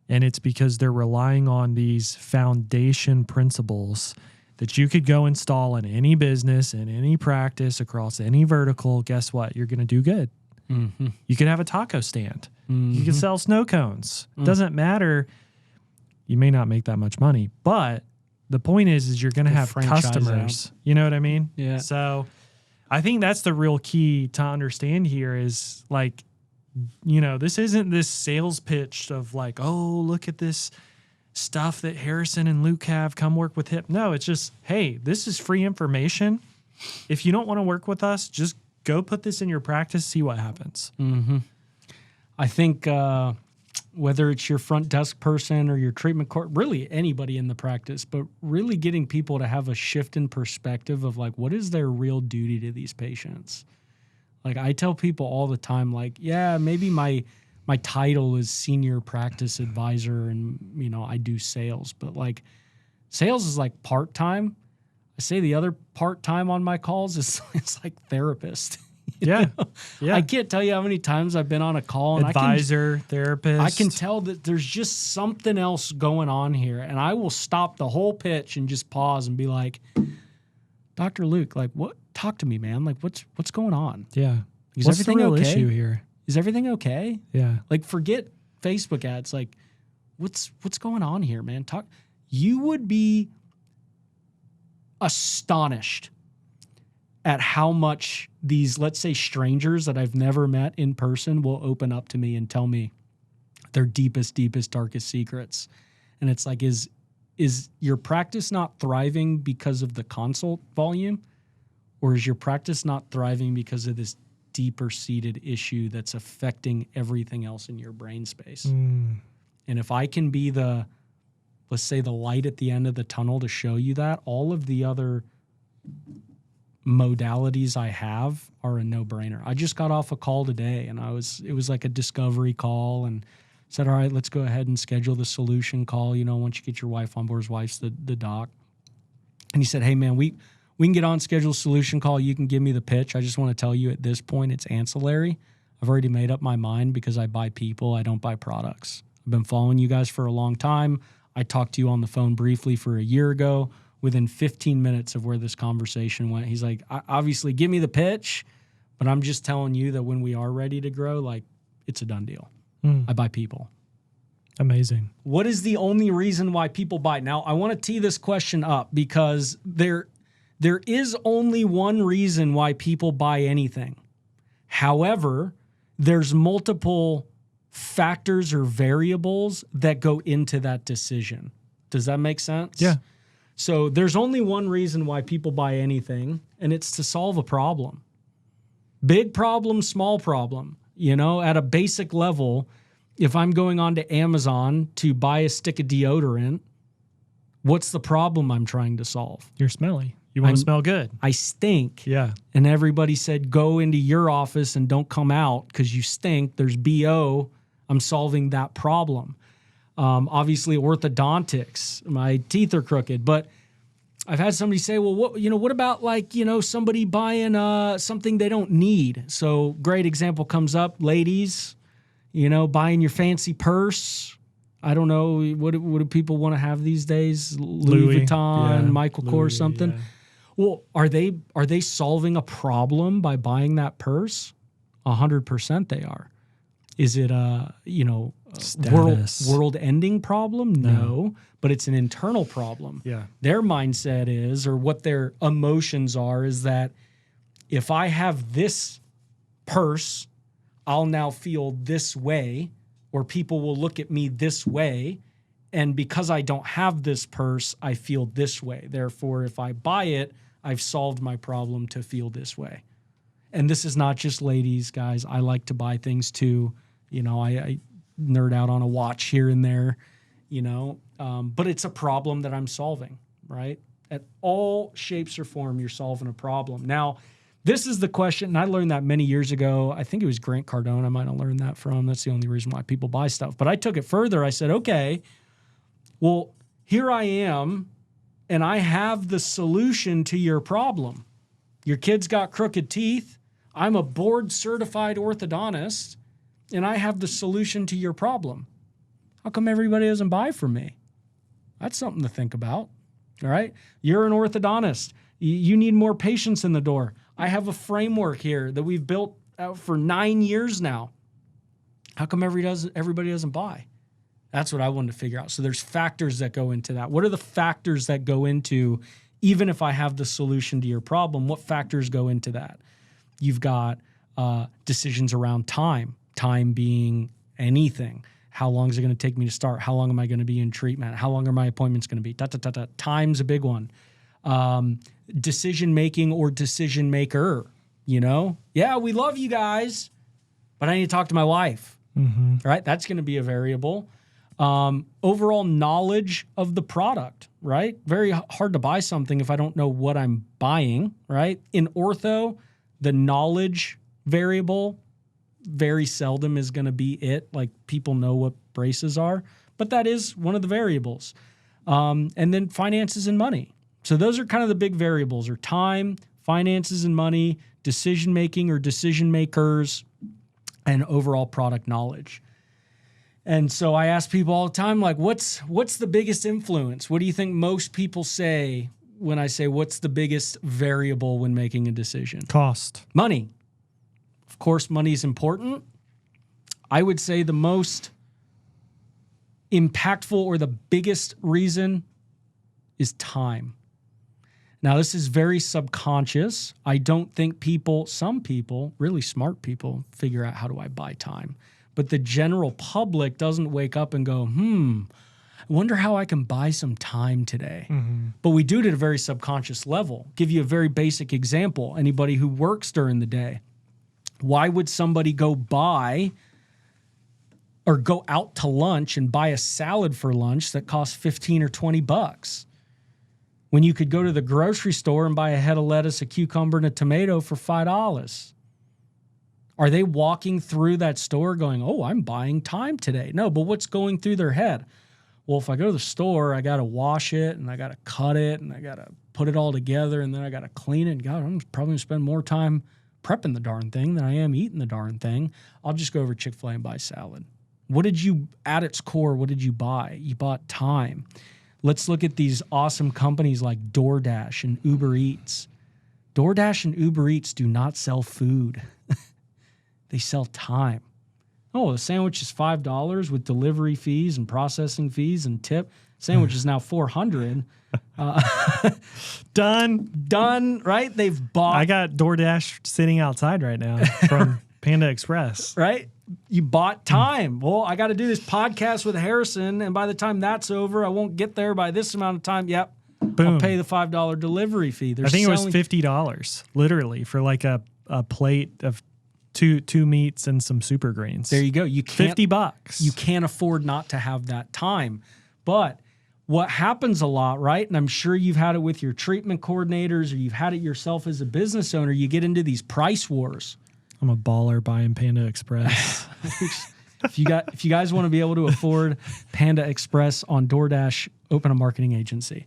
And it's because they're relying on these foundation principles that you could go install in any business, in any practice, across any vertical. Guess what? You're going to do good. Mm-hmm. You could have a taco stand. Mm-hmm. You could sell snow cones. Doesn't matter. You may not make that much money, but the point is you're going to have customers. Out. You know what I mean? Yeah. So I think that's the real key to understand here is like, you know, this isn't this sales pitch of like, oh, look at this stuff that Harrison and Luke have. Come work with him. No, it's just, hey, this is free information. If you don't want to work with us, just go put this in your practice, see what happens. Mm-hmm. I think whether it's your front desk person or your treatment court, really anybody in the practice, but really getting people to have a shift in perspective of like, what is their real duty to these patients? Like I tell people all the time, like, yeah, maybe my title is senior practice advisor and, you know, I do sales, but like sales is like part-time. I say the other part-time on my calls is it's like therapist. Yeah. Yeah. I can't tell you how many times I've been on a call and therapist. I can tell that there's just something else going on here. And I will stop the whole pitch and just pause and be like, Dr. Luke, like what? Talk to me, man. Like what's going on? Yeah. Is what's everything the real okay? issue here? Is everything okay? Yeah. Like forget Facebook ads. Like what's going on here, man? You would be astonished at how much these, let's say, strangers that I've never met in person will open up to me and tell me their deepest, darkest secrets. And it's like, is your practice not thriving because of the consult volume? Or is your practice not thriving because of this deeper seated issue that's affecting everything else in your brain space? And if I can be let's say the light at the end of the tunnel to show you that, all of the other modalities I have are a no-brainer. I just got off a call today and it was like a discovery call and said, all right, let's go ahead and schedule the solution call. You know, once you get your wife on board, his wife's the doc. And he said, hey man, we can get on schedule solution call. You can give me the pitch. I just want to tell you at this point, it's ancillary. I've already made up my mind because I buy people. I don't buy products. I've been following you guys for a long time. I talked to you on the phone briefly for a year ago. Within 15 minutes of where this conversation went, he's like, obviously give me the pitch, but I'm just telling you that when we are ready to grow, like it's a done deal. I buy people. Amazing. What is the only reason why people buy? Now, I want to tee this question up because there is only one reason why people buy anything. However, there's multiple factors or variables that go into that decision. Does that make sense? Yeah. So there's only one reason why people buy anything, and it's to solve a problem. Big problem, small problem. You know, at a basic level, if I'm going on to Amazon to buy a stick of deodorant, what's the problem I'm trying to solve? You're smelly. You want to smell good. I stink. Yeah. And everybody said, go into your office and don't come out because you stink. There's BO. I'm solving that problem. Obviously, orthodontics, my teeth are crooked, but I've had somebody say, well, what about like, somebody buying something they don't need? So great example comes up, ladies, buying your fancy purse. I don't know, what do people want to have these days? Louis Vuitton, Michael Kors, something. Yeah. Well, are they solving a problem by buying that purse? 100% they are. Is it a world-ending problem? No, but it's an internal problem. Yeah. Their mindset is, or what their emotions are, is that if I have this purse, I'll now feel this way, or people will look at me this way, and because I don't have this purse, I feel this way. Therefore, if I buy it, I've solved my problem to feel this way. And this is not just ladies, guys. I like to buy things too. I nerd out on a watch here and there, but it's a problem that I'm solving, right? At all shapes or form, you're solving a problem. Now, this is the question, and I learned that many years ago. I think it was Grant Cardone I might have learned that from. That's the only reason why people buy stuff. But I took it further. I said, okay, well, here I am, and I have the solution to your problem. Your kid's got crooked teeth. I'm a board-certified orthodontist, and I have the solution to your problem. How come everybody doesn't buy from me? That's something to think about. All right. You're an orthodontist. You need more patients in the door. I have a framework here that we've built out for 9 years now. How come everybody doesn't buy? That's what I wanted to figure out. So there's factors that go into that. What are the factors that go into, even if I have the solution to your problem, what factors go into that? You've got decisions around time being anything. How long is it going to take me to start? How long am I going to be in treatment? How long are my appointments going to be? Time's a big one. Decision making or decision maker, Yeah, we love you guys, but I need to talk to my wife. Mm-hmm. Right? That's going to be a variable. Overall knowledge of the product, right? Very hard to buy something if I don't know what I'm buying, right? In ortho, the knowledge variable very seldom is going to be it. Like, people know what braces are, but that is one of the variables. And then finances and money. So those are kind of the big variables, are time, finances and money, decision-making or decision makers, and overall product knowledge. And so I ask people all the time, like, what's the biggest influence? What do you think most people say when I say what's the biggest variable when making a decision? Cost. Money. Of course, money is important. I would say the most impactful or the biggest reason is time. Now, this is very subconscious. I don't think some people, really smart people, figure out, how do I buy time? But the general public doesn't wake up and go, I wonder how I can buy some time today. Mm-hmm. But we do it at a very subconscious level. Give you a very basic example. Anybody who works during the day, why would somebody go buy or go out to lunch and buy a salad for lunch that costs $15 or $20 when you could go to the grocery store and buy a head of lettuce, a cucumber, and a tomato for $5? Are they walking through that store going, oh, I'm buying time today? No, but what's going through their head? Well, if I go to the store, I got to wash it, and I got to cut it, and I got to put it all together, and then I got to clean it. God, I'm probably going to spend more time prepping the darn thing than I am eating the darn thing. I'll just go over to Chick-fil-A and buy salad. At its core, what did you buy? You bought time. Let's look at these awesome companies like DoorDash and Uber Eats. DoorDash and Uber Eats do not sell food. They sell time. Oh, the sandwich is $5 with delivery fees and processing fees and tip. Sandwich is now $400. Done, right? They've bought. I got DoorDash sitting outside right now from Panda Express. Right? You bought time. Well, I got to do this podcast with Harrison, and by the time that's over, I won't get there by this amount of time. Yep. Boom. I'll pay the $5 delivery fee. I think it was $50, literally, for like a plate of two meats and some super greens. There you go. You can't, $50. You can't afford not to have that time. But what happens a lot, right? And I'm sure you've had it with your treatment coordinators, or you've had it yourself as a business owner. You get into these price wars. I'm a baller buying Panda Express. If you guys want to be able to afford Panda Express on DoorDash, open a marketing agency.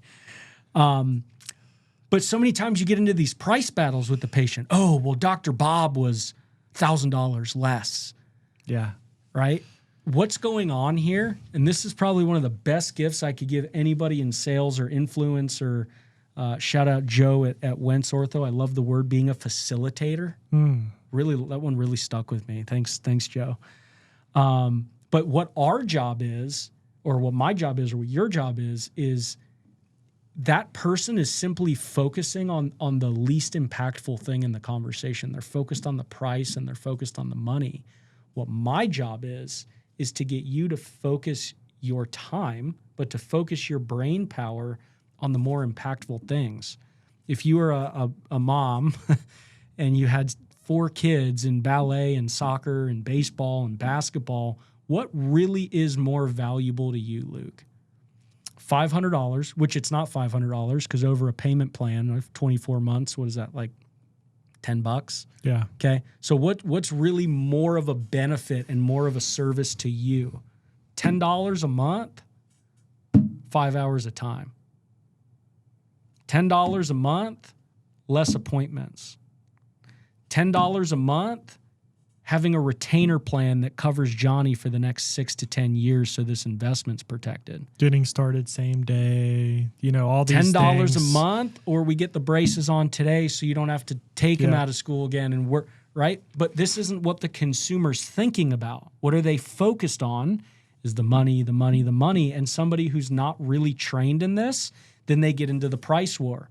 But so many times you get into these price battles with the patient. Oh, well, Dr. Bob was $1,000 less. Yeah. Right? What's going on here? And this is probably one of the best gifts I could give anybody in sales or influence, or shout out Joe at Wentz Ortho. I love the word being a facilitator. Really, that one really stuck with me. Thanks, Joe. But what our job is, or what my job is, or what your job is that person is simply focusing on the least impactful thing in the conversation. They're focused on the price and they're focused on the money. What my job is to get you to focus your time, but to focus your brain power on the more impactful things. If you were a mom and you had 4 kids in ballet and soccer and baseball and basketball, what really is more valuable to you, Luke? $500, which it's not $500 because over a payment plan of 24 months, what is that, like $10? Yeah. Okay. So what's really more of a benefit and more of a service to you? $10 a month, 5 hours of time. $10 a month, less appointments. $10 a month, having a retainer plan that covers Johnny for the next 6 to 10 years so this investment's protected. Getting started same day, all these $10 things. a month, or we get the braces on today so you don't have to take him out of school again and work, right? But this isn't what the consumer's thinking about. What are they focused on is the money, the money, the money. And somebody who's not really trained in this, then they get into the price war.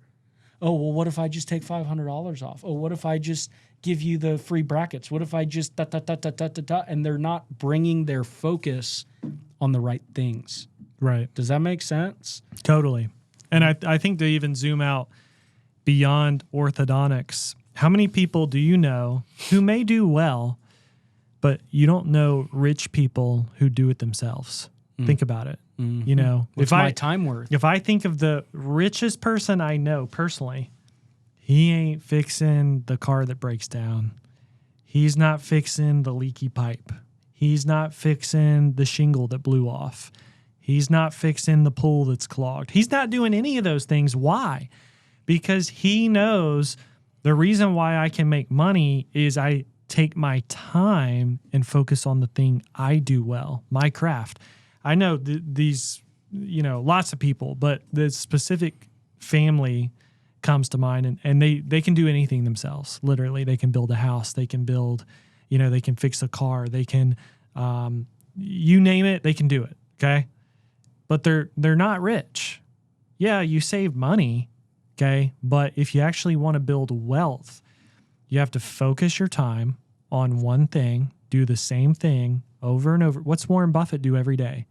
Oh, well, what if I just take $500 off? Oh, what if I just give you the free brackets? What if I just and they're not bringing their focus on the right things. Right. Does that make sense? Totally. And I think to even zoom out beyond orthodontics, how many people do you know who may do well, but you don't know rich people who do it themselves? Think about it. Mm-hmm. What's my time worth? If I think of the richest person I know personally, he ain't fixing the car that breaks down. He's not fixing the leaky pipe. He's not fixing the shingle that blew off. He's not fixing the pool that's clogged. He's not doing any of those things. Why? Because he knows the reason why I can make money is I take my time and focus on the thing I do well, my craft. I know these, lots of people, but the specific family comes to mind, and they can do anything themselves. Literally, they can build a house, they can build, they can fix a car, they can, you name it, they can do it. Okay. But they're not rich. Yeah, you save money. Okay. But if you actually want to build wealth, you have to focus your time on one thing, do the same thing over and over. What's Warren Buffett do every day?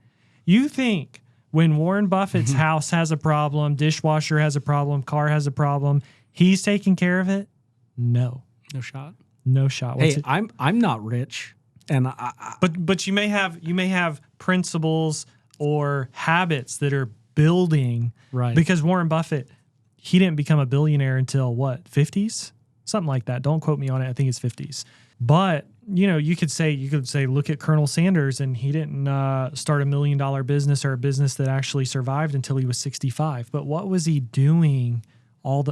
You think when Warren Buffett's house has a problem, dishwasher has a problem, car has a problem, he's taking care of it? No. No shot. No shot. Hey, I'm not rich, and but you may have principles or habits that are building, right? Because Warren Buffett, he didn't become a billionaire until what, 50s? Something like that. Don't quote me on it. I think it's 50s. But you could say, look at Colonel Sanders, and he didn't start $1 million business or a business that actually survived until he was 65. But what was he doing?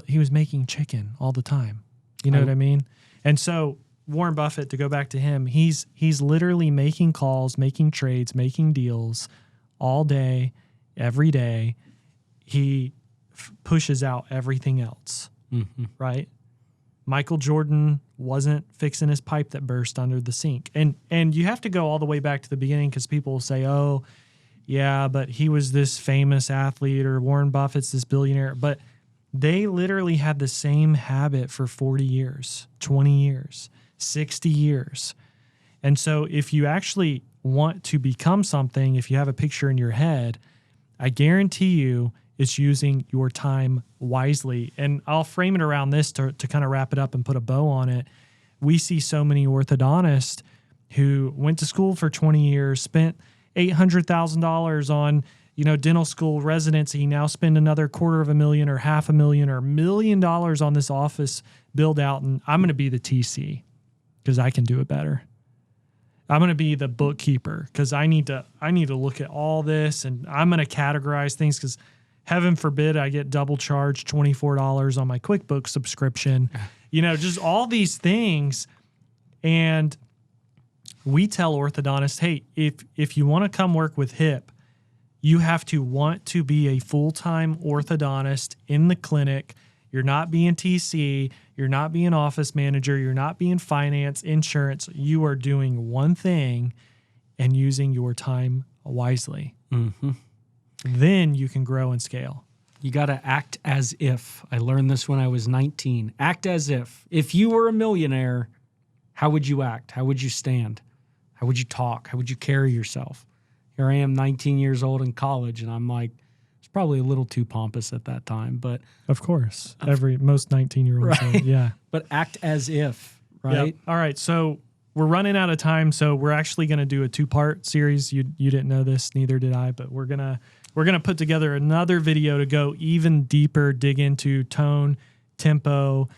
He was making chicken all the time. You know what I mean? And so Warren Buffett, to go back to him, he's literally making calls, making trades, making deals all day, every day. He pushes out everything else, right? Michael Jordan wasn't fixing his pipe that burst under the sink. And you have to go all the way back to the beginning, because people will say, oh, yeah, but he was this famous athlete, or Warren Buffett's this billionaire. But they literally had the same habit for 40 years, 20 years, 60 years. And so if you actually want to become something, if you have a picture in your head, I guarantee you it's using your time wisely. And I'll frame it around this to kind of wrap it up and put a bow on it. We see so many orthodontists who went to school for 20 years, spent $800,000 on, dental school residency, now spend another $250,000 or $500,000 or $1 million on this office build out. And I'm going to be the TC because I can do it better. I'm going to be the bookkeeper because I need to look at all this, and I'm going to categorize things, because heaven forbid I get double charged $24 on my QuickBooks subscription, just all these things. And we tell orthodontists, hey, if you want to come work with HIP, you have to want to be a full-time orthodontist in the clinic. You're not being TC, you're not being office manager, you're not being finance, insurance. You are doing one thing and using your time wisely. Then you can grow and scale. You got to act as if. I learned this when I was 19. Act as if. If you were a millionaire, how would you act? How would you stand? How would you talk? How would you carry yourself? Here I am, 19 years old in college, and I'm like, it's probably a little too pompous at that time, but of course, most 19-year-olds, right? Yeah. But act as if, right? Yep. All right, so we're running out of time, so we're actually going to do a 2-part series. You didn't know this, neither did I, but we're gonna put together another video to go even deeper, dig into tone, tempo,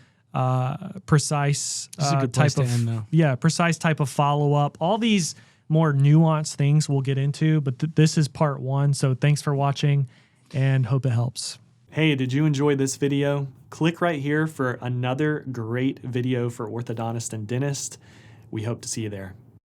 precise This is a good place to end, though. Precise type of follow-up. All these more nuanced things we'll get into, but this is part 1. So thanks for watching, and hope it helps. Hey, did you enjoy this video? Click right here for another great video for orthodontist and dentist. we hope to see you there.